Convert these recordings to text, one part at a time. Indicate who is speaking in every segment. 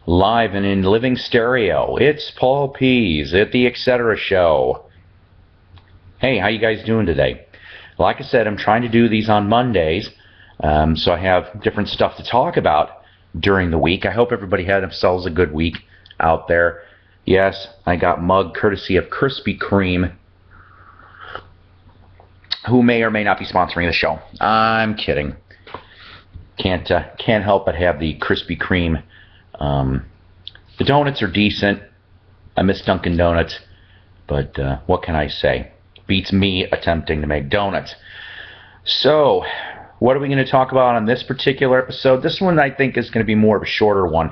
Speaker 1: Live and in living stereo, it's Paul Pease at the Etc.Show. Hey, how you guys doing today? Like I said, I'm trying to do these on Mondays, so I have different stuff to talk about during the week. I hope everybody had themselves a good week out there. Yes, I got mugged courtesy of Krispy Kreme, who may or may not be sponsoring the show. I'm kidding. Can't help but have the Krispy Kreme. The donuts are decent. I miss Dunkin' Donuts, but what can I say? Beats me attempting to make donuts. So, what are we going to talk about on this particular episode? This one I think is going to be more of a shorter one.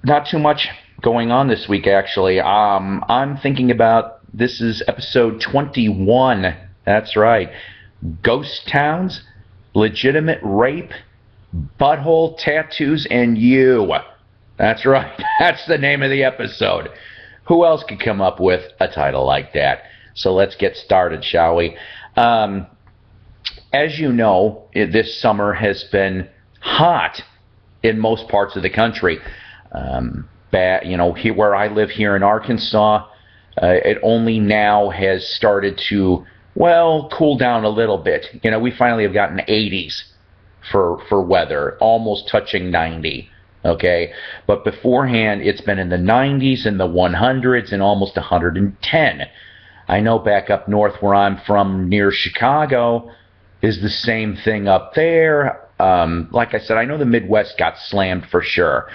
Speaker 1: Not too much going on this week, actually. I'm thinking about, this is episode 21. That's right. Ghost Towns, Legitimate Rape, Butthole Tattoos, and You. That's right. That's the name of the episode. Who else could come up with a title like that? So let's get started, shall we? As you know, this summer has been hot in most parts of the country. Here, where I live here in Arkansas, it only now has started to, well, cool down a little bit. You know, we finally have gotten 80s for weather, almost touching 90. Okay, but beforehand it's been in the 90s and the 100s and almost 110. I know back up north where I'm from, near Chicago, is the same thing up there. Like I said, I know the Midwest got slammed for sure.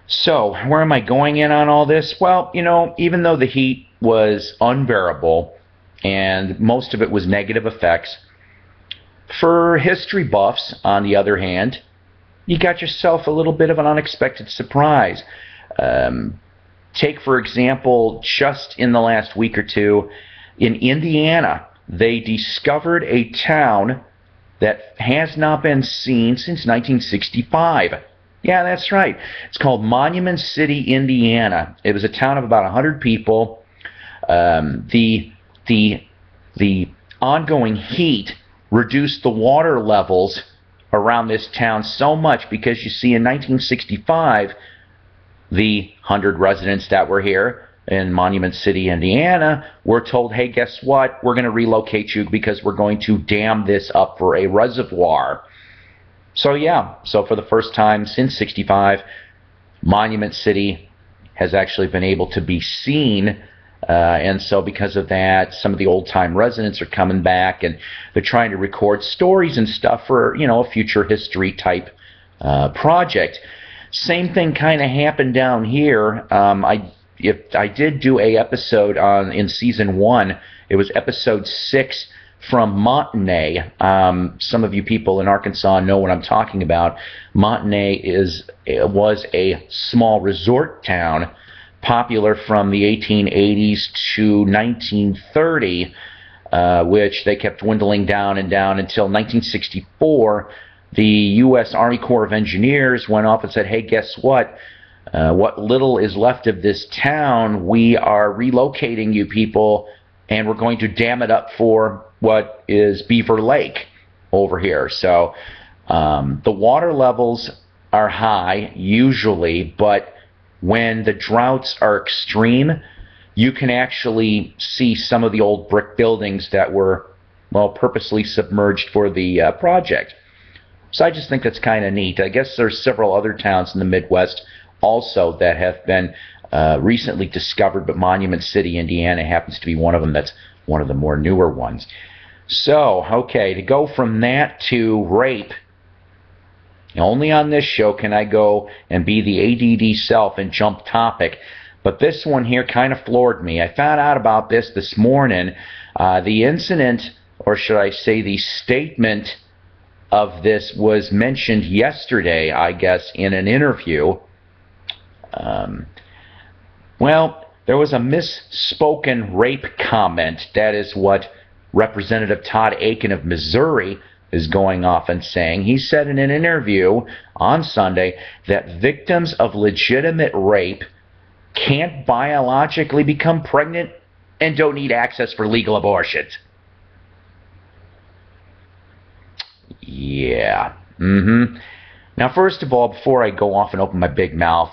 Speaker 1: So where am I going in on all this? Well, you know, even though the heat was unbearable and most of it was negative effects, for history buffs, on the other hand, you got yourself a little bit of an unexpected surprise. Take, for example, just in the last week or two, in Indiana, they discovered a town that has not been seen since 1965. Yeah, that's right. It's called Monument City, Indiana. It was a town of about 100 people. The ongoing heat reduced the water levels around this town so much because, you see, in 1965, the 100 residents that were here in Monument City, Indiana, were told, hey, guess what? We're going to relocate you because we're going to dam this up for a reservoir. So, yeah, so for the first time since 65, Monument City has actually been able to be seen. And so because of that, some of the old-time residents are coming back, and they're trying to record stories and stuff for, you know, a future history type project. Same thing kind of happened down here. I did do a episode in season 1. It was episode 6 from Montanay. Some of you people in Arkansas know what I'm talking about. Montanay was a small resort town, popular from the 1880s to 1930, which they kept dwindling down and down until 1964. The U.S. Army Corps of Engineers went off and said, hey, guess what? What little is left of this town, we are relocating you people, and we're going to dam it up for what is Beaver Lake over here. So the water levels are high usually, but when the droughts are extreme, you can actually see some of the old brick buildings that were, well, purposely submerged for the project. So I just think that's kind of neat. I guess there's several other towns in the Midwest also that have been recently discovered, but Monument City, Indiana happens to be one of them. That's one of the more newer ones. So, okay, to go from that to rape, only on this show can I go and be the ADD self and jump topic. But this one here kind of floored me. I found out about this morning. The incident, or should I say the statement of this, was mentioned yesterday, I guess, in an interview. Well, there was a misspoken rape comment. That is what Representative Todd Akin of Missouri is going off and saying. He said in an interview on Sunday that victims of legitimate rape can't biologically become pregnant and don't need access for legal abortions. Yeah. Now, first of all, before I go off and open my big mouth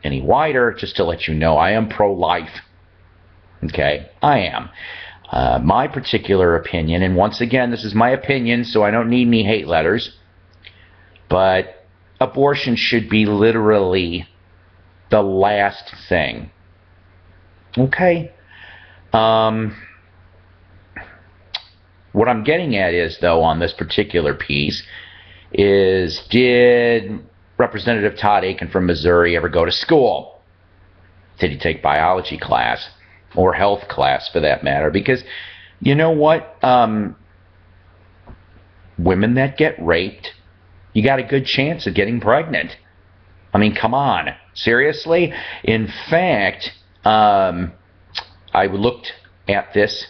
Speaker 1: any wider, just to let you know, I am pro-life. Okay? I am. My particular opinion, and once again, this is my opinion, so I don't need any hate letters, but abortion should be literally the last thing. Okay? What I'm getting at is, though, on this particular piece, is did Representative Todd Akin from Missouri ever go to school? Did he take biology class? Or health class, for that matter? Because, you know what? Women that get raped, you got a good chance of getting pregnant. I mean, come on. Seriously? In fact, I looked at this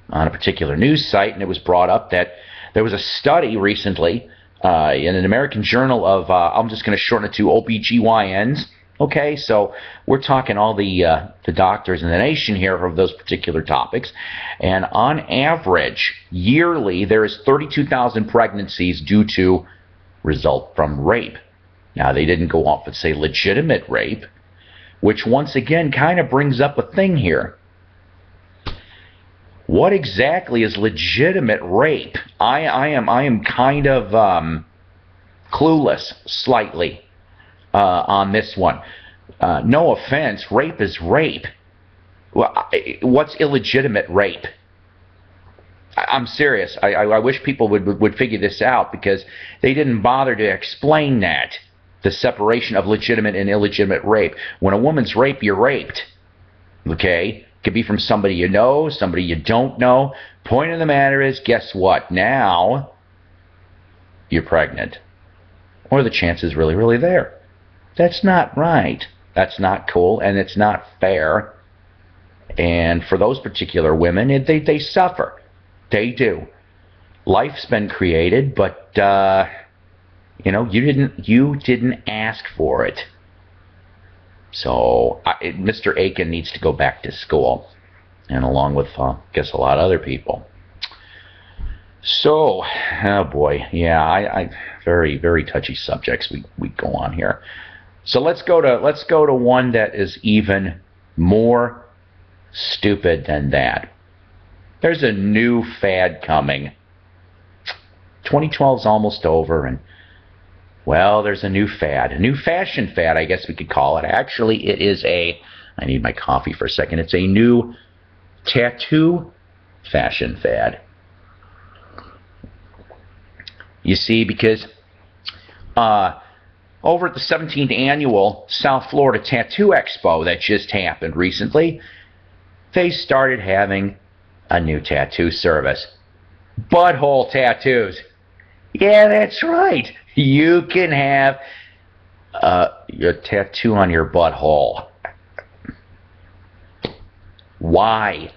Speaker 1: on a particular news site, and it was brought up that there was a study recently in an American Journal of, I'm just going to shorten it to OBGYNs. Okay, so we're talking all the doctors in the nation here of those particular topics. And on average, yearly, there is 32,000 pregnancies due to result from rape. Now, they didn't go off and say legitimate rape, which once again kind of brings up a thing here. What exactly is legitimate rape? I am kind of clueless slightly on this one. No offense, rape is rape. What's illegitimate rape? I'm serious. I wish people would figure this out, because they didn't bother to explain that. The separation of legitimate and illegitimate rape. When a woman's raped, you're raped. Okay? It could be from somebody you know, somebody you don't know. Point of the matter is, guess what? Now, you're pregnant. Or the chance is really, really there. That's not right. That's not cool, and it's not fair. And for those particular women, they suffer. They do. Life's been created, but you know, you didn't ask for it. So Mr. Akin needs to go back to school, and along with I guess a lot of other people. So, oh boy, yeah, I very, very touchy subjects we go on here. So let's go to one that is even more stupid than that. There's a new fad coming. 2012 is almost over, and well, there's a new fad, a new fashion fad, I guess we could call it. Actually, it is I need my coffee for a second. It's a new tattoo fashion fad. You see, because over at the 17th annual South Florida Tattoo Expo that just happened recently, they started having a new tattoo service. Butthole Tattoos. Yeah, that's right. You can have your tattoo on your butthole. Why?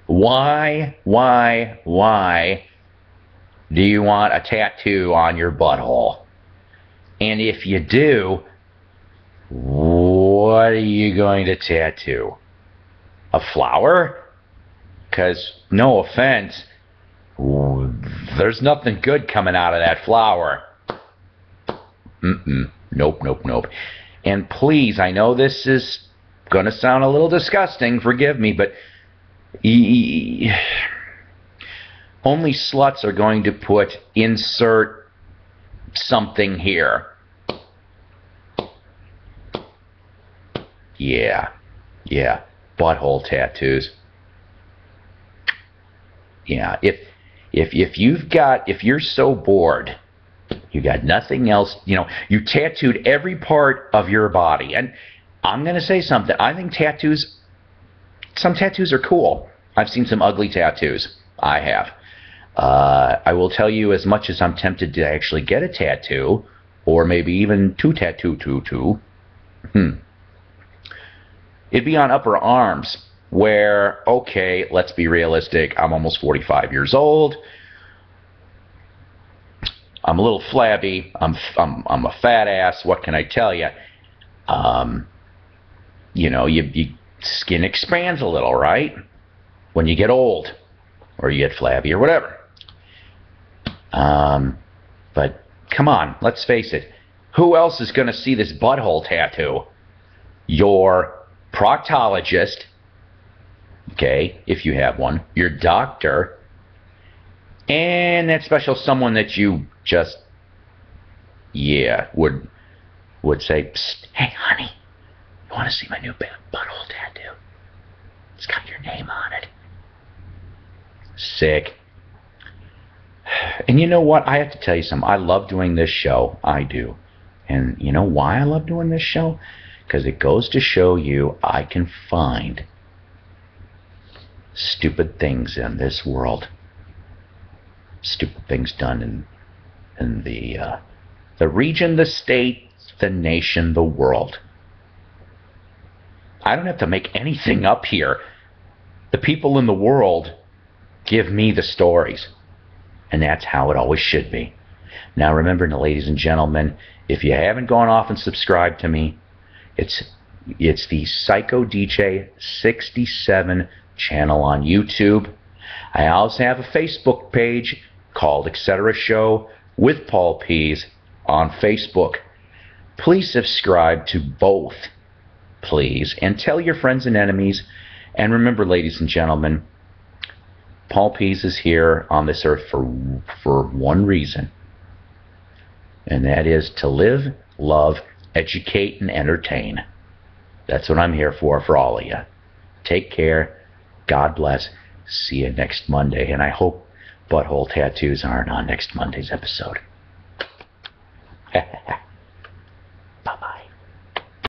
Speaker 1: Why do you want a tattoo on your butthole? And if you do, what are you going to tattoo? A flower? Because, no offense, there's nothing good coming out of that flower. Nope. And please, I know this is going to sound a little disgusting, forgive me, but only sluts are going to put insert something here. Yeah, butthole tattoos. Yeah, if you're so bored, you got nothing else, you know, you tattooed every part of your body. And I'm going to say something. I think some tattoos are cool. I've seen some ugly tattoos. I have. I will tell you, as much as I'm tempted to actually get a tattoo, or maybe even two tattoos, it'd be on upper arms, where, okay, let's be realistic, I'm almost 45 years old, I'm a little flabby, I'm a fat ass, what can I tell you? You know, your skin expands a little, right? When you get old, or you get flabby, or whatever. But Come on, let's face it. Who else is going to see this butthole tattoo? Your proctologist, okay, if you have one, your doctor, and that special someone that you just, would say, psst, hey, honey, you want to see my new butthole tattoo? It's got your name on it. Sick. And you know what? I have to tell you something. I love doing this show. I do. And you know why I love doing this show? Because it goes to show you I can find stupid things in this world. Stupid things done in the region, the state, the nation, the world. I don't have to make anything up here. The people in the world give me the stories. And that's how it always should be. Now remember, ladies and gentlemen, if you haven't gone off and subscribed to me, it's the Psycho DJ 67 channel on YouTube. I also have a Facebook page called Etc.Show with Paul Pease on Facebook. Please subscribe to both, please, and tell your friends and enemies. And remember, ladies and gentlemen, Paul Pease is here on this earth for one reason, and that is to live, love, educate, and entertain. That's what I'm here for all of you. Take care. God bless. See you next Monday, and I hope Butthole Tattoos aren't on next Monday's episode.